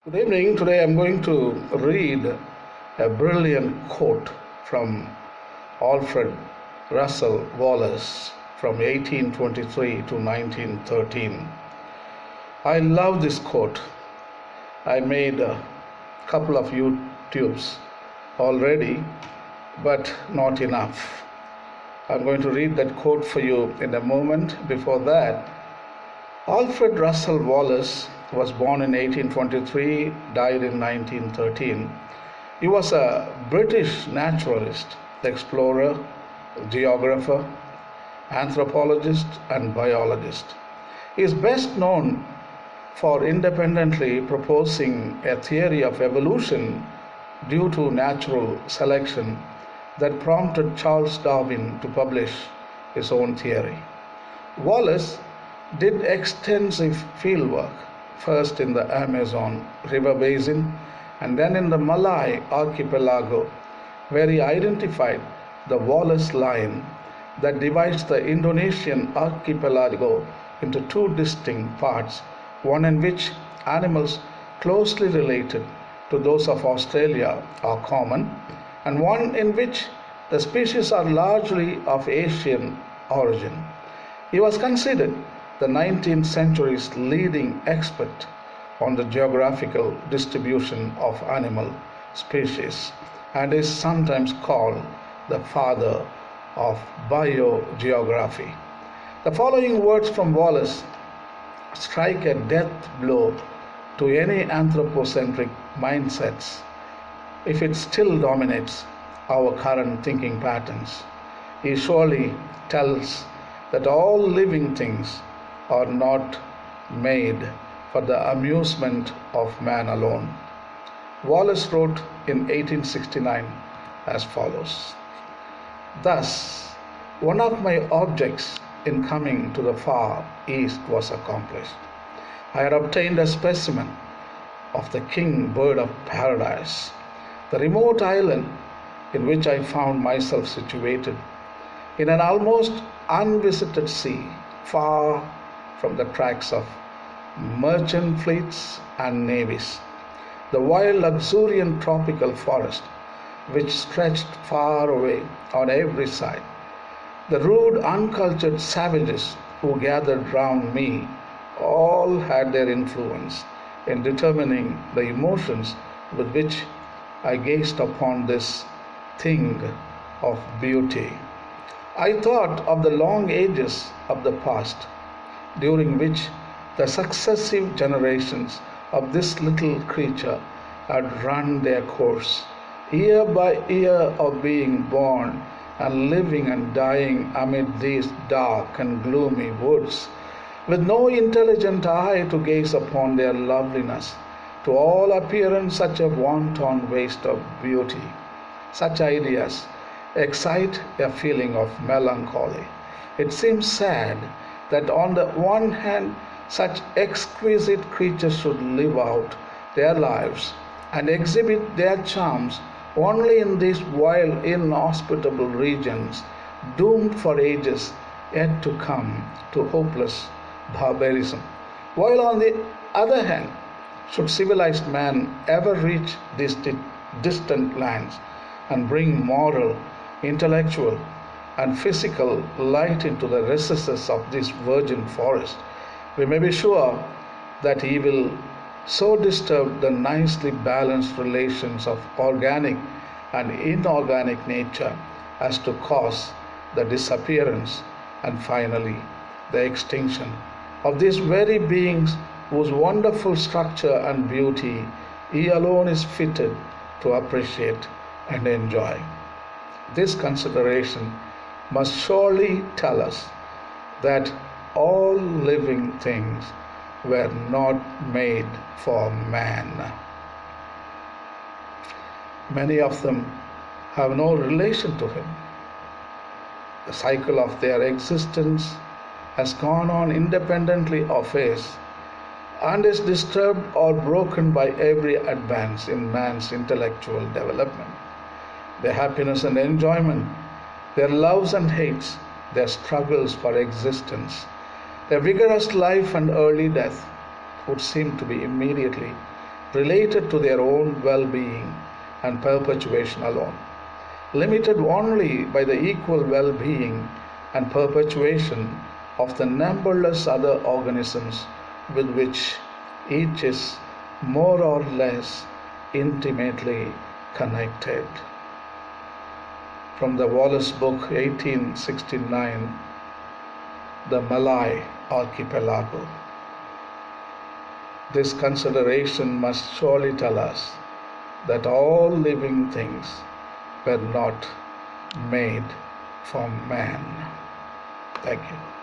Good evening. Today I'm going to read a brilliant quote from Alfred Russel Wallace from 1823 to 1913. I love this quote. I made a couple of YouTubes already, but not enough. I'm going to read that quote for you in a moment. Before that, Alfred Russel Wallace was born in 1823, died in 1913. He was a British naturalist, explorer, geographer, anthropologist, and biologist. He is best known for independently proposing a theory of evolution due to natural selection that prompted Charles Darwin to publish his own theory. Wallace did extensive fieldwork, first in the Amazon River basin and then in the Malay archipelago, where he identified the Wallace line that divides the Indonesian archipelago into two distinct parts, one in which animals closely related to those of Australia are common, and one in which the species are largely of Asian origin. He was considered the 19th century's leading expert on the geographical distribution of animal species and is sometimes called the father of biogeography. The following words from Wallace strike a death blow to any anthropocentric mindsets if it still dominates our current thinking patterns. He surely tells that all living things are not made for the amusement of man alone. Wallace wrote in 1869 as follows: "Thus, one of my objects in coming to the far east was accomplished. I had obtained a specimen of the king bird of paradise, the remote island in which I found myself situated, in an almost unvisited sea, far from the tracks of merchant fleets and navies, the wild luxuriant tropical forest which stretched far away on every side, the rude uncultured savages who gathered round me, all had their influence in determining the emotions with which I gazed upon this thing of beauty. I thought of the long ages of the past, during which the successive generations of this little creature had run their course, year by year of being born and living and dying amid these dark and gloomy woods, with no intelligent eye to gaze upon their loveliness, to all appearance such a wanton waste of beauty. Such ideas excite a feeling of melancholy. It seems sad that on the one hand such exquisite creatures should live out their lives and exhibit their charms only in these wild, inhospitable regions, doomed for ages yet to come to hopeless barbarism, while on the other hand, should civilized man ever reach these distant lands and bring moral, intellectual, and physical light into the recesses of this virgin forest, we may be sure that he will so disturb the nicely balanced relations of organic and inorganic nature as to cause the disappearance and finally the extinction of these very beings whose wonderful structure and beauty he alone is fitted to appreciate and enjoy. This consideration must surely tell us that all living things were not made for man. Many of them have no relation to him. The cycle of their existence has gone on independently of his and is disturbed or broken by every advance in man's intellectual development. Their happiness and enjoyment, their loves and hates, their struggles for existence, their vigorous life and early death would seem to be immediately related to their own well-being and perpetuation alone, limited only by the equal well-being and perpetuation of the numberless other organisms with which each is more or less intimately connected. From the Wallace book, 1869, The Malay Archipelago. This consideration must surely tell us that all living things were not made for man. Thank you.